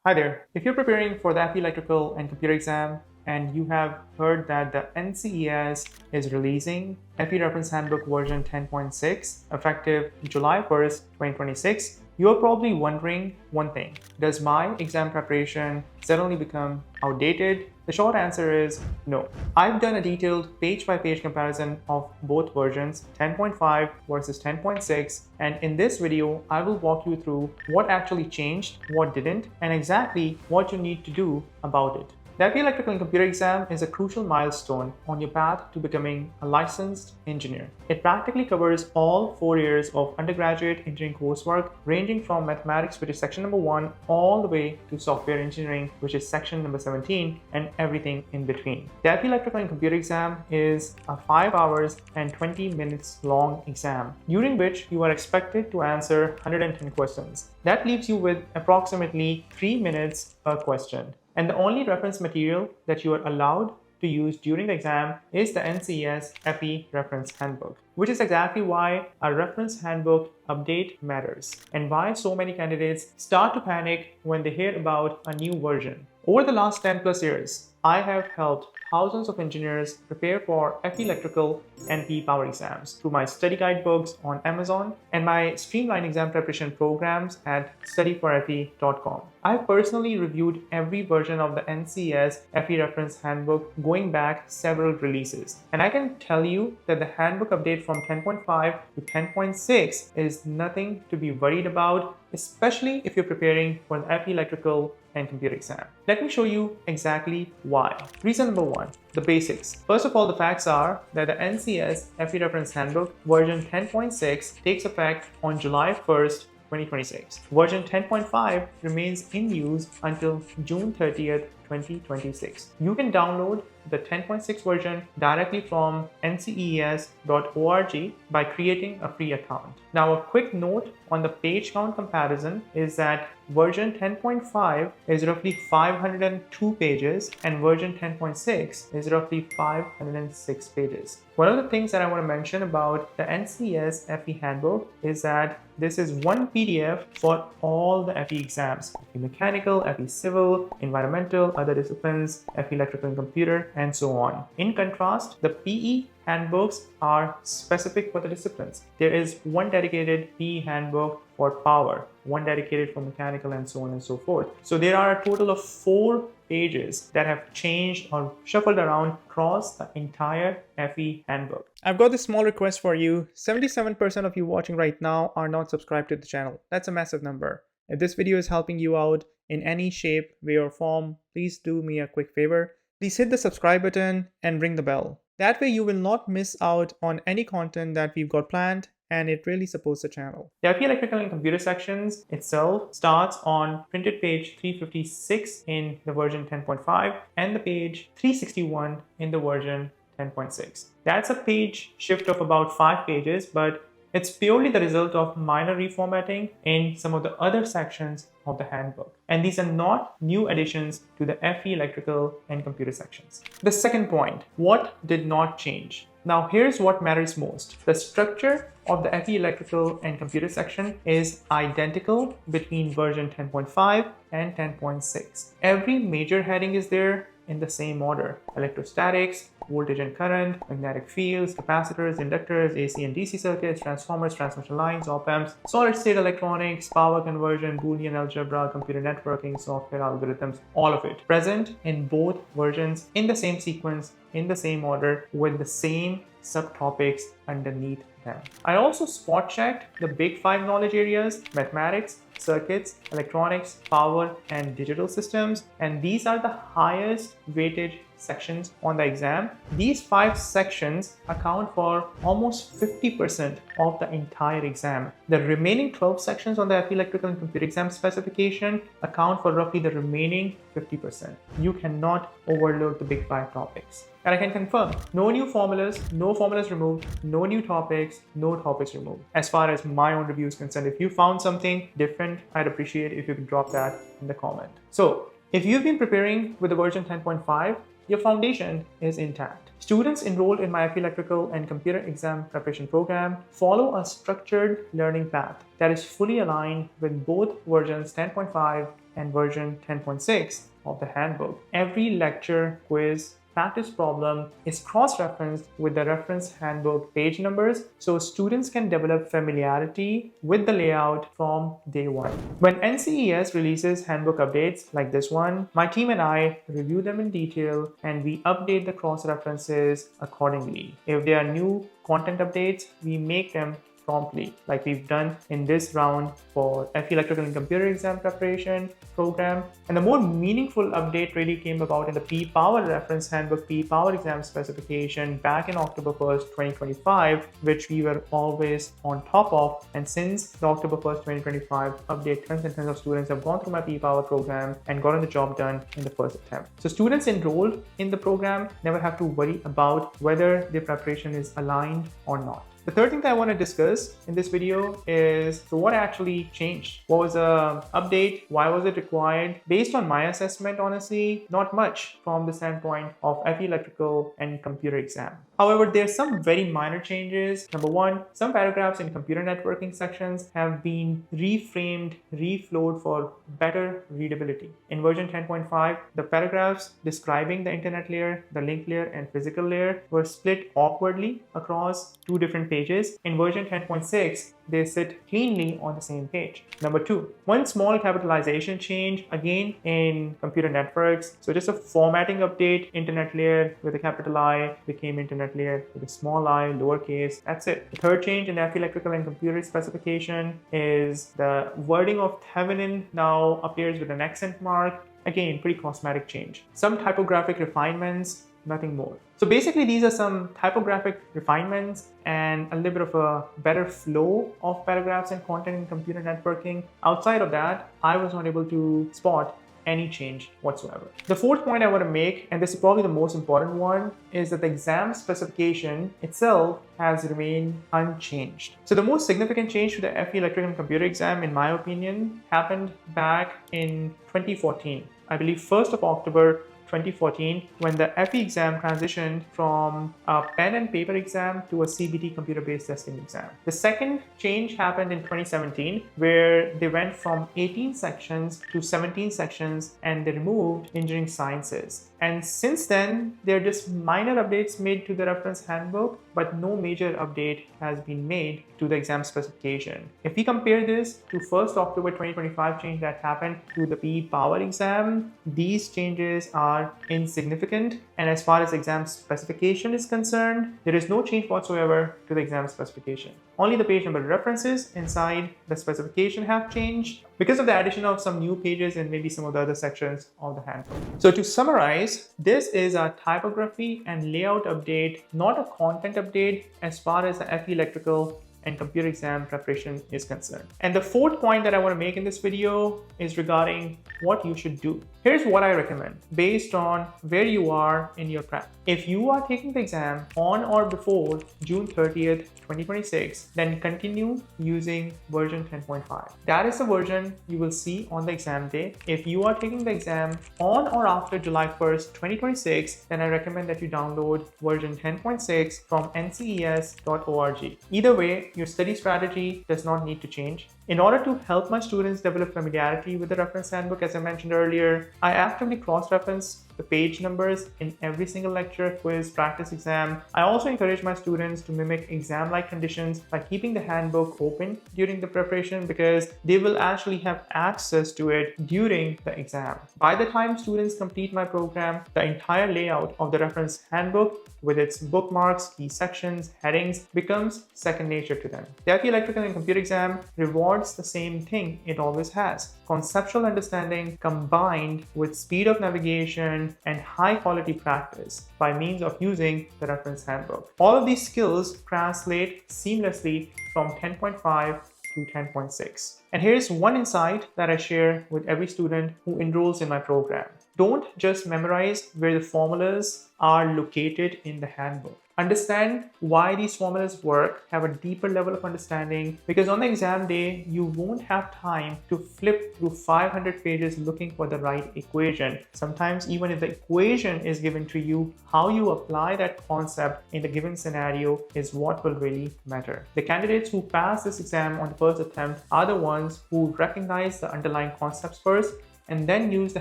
Hi there. If you're preparing for the FE Electrical and Computer exam and you have heard that the NCEES is releasing FE Reference Handbook version 10.6 effective July 1st, 2026, you're probably wondering one thing. Does my exam preparation suddenly become outdated? The short answer is no. I've done a detailed page-by-page comparison of both versions 10.5 versus 10.6, and in this video I will walk you through what actually changed, what didn't, and exactly what you need to do about it. The FE Electrical and Computer exam is a crucial milestone on your path to becoming a licensed engineer. It practically covers all 4 years of undergraduate engineering coursework, ranging from mathematics, which is section number 1, all the way to software engineering, which is section number 17, and everything in between. The FE Electrical and Computer exam is a 5 hours and 20 minutes long exam, during which you are expected to answer 110 questions. That leaves you with approximately 3 minutes per question. And the only reference material that you are allowed to use during the exam is the NCEES FE Reference Handbook, which is exactly why a reference handbook update matters and why so many candidates start to panic when they hear about a new version. Over the last 10 plus years, I have helped thousands of engineers prepare for FE Electrical and FE Power exams through my study guide books on Amazon and my streamlined exam preparation programs at studyforfe.com. I have personally reviewed every version of the NCEES FE Reference Handbook going back several releases, and I can tell you that the handbook update from 10.5 to 10.6 is nothing to be worried about, especially if you're preparing for the FE Electrical and Computer exam. Let me show you exactly why. Reason number 1, the basics. First of all, the facts are that the NCEES FE Reference Handbook version 10.6 takes effect on July 1st, 2026. Version 10.5 remains in use until June 30th, 2026. You can download the 10.6 version directly from ncees.org by creating a free account. Now, a quick note on the page count comparison is that version 10.5 is roughly 502 pages and version 10.6 is roughly 506 pages. One of the things that I want to mention about the NCEES FE Handbook is that this is one PDF for all the FE exams: FE Mechanical, FE Civil, Environmental, other disciplines, FE Electrical and Computer, and so on. In contrast, the PE handbooks are specific for the disciplines. There is one dedicated PE handbook for power, one dedicated for mechanical, and so on and so forth. So there are a total of 4 pages that have changed or shuffled around across the entire FE handbook. I've got this small request for you. 77% of you watching right now are not subscribed to the channel. That's a massive number. If this video is helping you out in any shape, way, or form, please do me a quick favor. Please hit the subscribe button and ring the bell. That way you will not miss out on any content that we've got planned, and it really supports the channel. The FE Electrical and Computer sections itself starts on printed page 356 in the version 10.5 and the page 361 in the version 10.6. That's a page shift of about 5 pages, but it's purely the result of minor reformatting in some of the other sections of the handbook. And these are not new additions to the FE Electrical and Computer sections. The second point, what did not change? Now here's what matters most. The structure of the FE Electrical and Computer section is identical between version 10.5 and 10.6. Every major heading is there in the same order: electrostatics, voltage and current, magnetic fields, capacitors, inductors, AC and DC circuits, transformers, transmission lines, op-amps, solid state electronics, power conversion, Boolean algebra, computer networking, software algorithms, all of it present in both versions in the same sequence, in the same order, with the same subtopics underneath them. I also spot checked the big 5 knowledge areas: mathematics, circuits, electronics, power, and digital systems, and these are the highest weightage sections on the exam. These 5 sections account for almost 50% of the entire exam. The remaining 12 sections on the FE Electrical and Computer exam specification account for roughly the remaining 50%. You cannot overload the big 5 topics. And I can confirm, no new formulas, no formulas removed, no new topics, no topics removed. As far as my own review is concerned, if you found something different, I'd appreciate if you could drop that in the comment. So if you've been preparing with the version 10.5, your foundation is intact. Students enrolled in my FE Electrical and Computer Exam Preparation Program follow a structured learning path that is fully aligned with both versions 10.5 and version 10.6 of the handbook. Every lecture, quiz, practice problem is cross-referenced with the reference handbook page numbers so students can develop familiarity with the layout from day one. When NCEES releases handbook updates like this one, my team and I review them in detail and we update the cross-references accordingly. If there are new content updates, we make them promptly, like we've done in this round for FE Electrical and Computer Exam Preparation Program. And the more meaningful update really came about in the P-Power Reference Handbook P-Power Exam Specification back in October 1st, 2025, which we were always on top of. And since the October 1st, 2025 update, tons and tons of students have gone through my P-Power program and gotten the job done in the first attempt. So students enrolled in the program never have to worry about whether their preparation is aligned or not. The third thing that I want to discuss in this video is what actually changed. What was the update? Why was it required? Based on my assessment, honestly, not much from the standpoint of FE Electrical and Computer Exam. However, there's some very minor changes. Number one, some paragraphs in computer networking sections have been reframed, reflowed for better readability. In version 10.5, the paragraphs describing the internet layer, the link layer, and physical layer were split awkwardly across two different pages. In version 10.6, they sit cleanly on the same page. Number two, one small capitalization change again in computer networks. So just a formatting update, internet layer with a capital I became internet layer with a small I, lowercase. That's it. The third change in FE Electrical and Computer Specification is the wording of Thevenin now appears with an accent mark. Again, pretty cosmetic change. Some typographic refinements, nothing more. So basically these are some typographic refinements and a little bit of a better flow of paragraphs and content in computer networking. Outside of that, I was not able to spot any change whatsoever. The fourth point I want to make, and this is probably the most important one, is that the exam specification itself has remained unchanged. So the most significant change to the FE Electrical and Computer Exam, in my opinion, happened back in 2014. I believe 1st of October 2014, when the FE exam transitioned from a pen and paper exam to a CBT computer-based testing exam. The second change happened in 2017, where they went from 18 sections to 17 sections and they removed engineering sciences. And since then, there are just minor updates made to the reference handbook, but no major update has been made to the exam specification. If we compare this to 1st October 2025 change that happened to the P-Power exam, these changes are insignificant. And as far as exam specification is concerned, there is no change whatsoever to the exam specification. Only the page number references inside the specification have changed because of the addition of some new pages and maybe some of the other sections of the handbook. So to summarize, this is a typography and layout update, not a content update as far as the FE Electrical and Computer Exam Preparation is concerned. And the fourth point that I want to make in this video is regarding what you should do. Here's what I recommend based on where you are in your prep. If you are taking the exam on or before June 30th, 2026, then continue using version 10.5. That is the version you will see on the exam day. If you are taking the exam on or after July 1st, 2026, then I recommend that you download version 10.6 from ncees.org. Either way, your study strategy does not need to change. In order to help my students develop familiarity with the reference handbook, as I mentioned earlier, I actively cross-reference the page numbers in every single lecture, quiz, practice exam. I also encourage my students to mimic exam-like conditions by keeping the handbook open during the preparation because they will actually have access to it during the exam. By the time students complete my program, the entire layout of the reference handbook with its bookmarks, key sections, headings becomes second nature to them. The FE Electrical and Computer Exam rewards the same thing it always has: conceptual understanding combined with speed of navigation and high quality practice by means of using the reference handbook. All of these skills translate seamlessly from 10.5 to 10.6. And here's one insight that I share with every student who enrolls in my program. Don't just memorize where the formulas are located in the handbook. Understand why these formulas work, have a deeper level of understanding, because on the exam day, you won't have time to flip through 500 pages looking for the right equation. Sometimes even if the equation is given to you, how you apply that concept in the given scenario is what will really matter. The candidates who pass this exam on the first attempt are the ones who recognize the underlying concepts first and then use the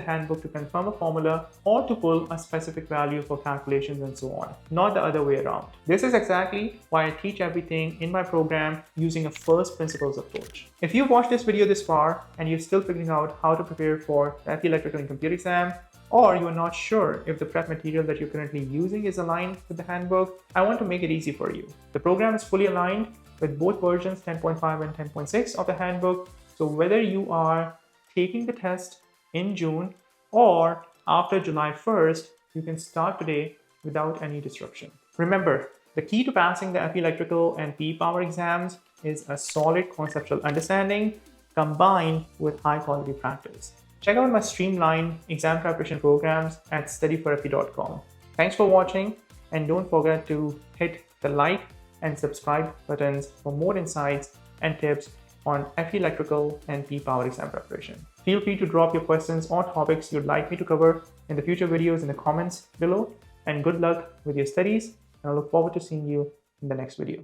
handbook to confirm a formula or to pull a specific value for calculations and so on, not the other way around. This is exactly why I teach everything in my program using a first principles approach. If you've watched this video this far and you're still figuring out how to prepare for the FE Electrical and Computer exam, or you're not sure if the prep material that you're currently using is aligned with the handbook, I want to make it easy for you. The program is fully aligned with both versions 10.5 and 10.6 of the handbook, so whether you are taking the test in June or after July 1st, you can start today without any disruption. Remember, the key to passing the FE Electrical and PE Power exams is a solid conceptual understanding combined with high quality practice. Check out my streamlined exam preparation programs at studyforfe.com. Thanks for watching, and don't forget to hit the like and subscribe buttons for more insights and tips on FE Electrical and PE Power exam preparation. Feel free to drop your questions or topics you'd like me to cover in the future videos in the comments below, and good luck with your studies, and I look forward to seeing you in the next video.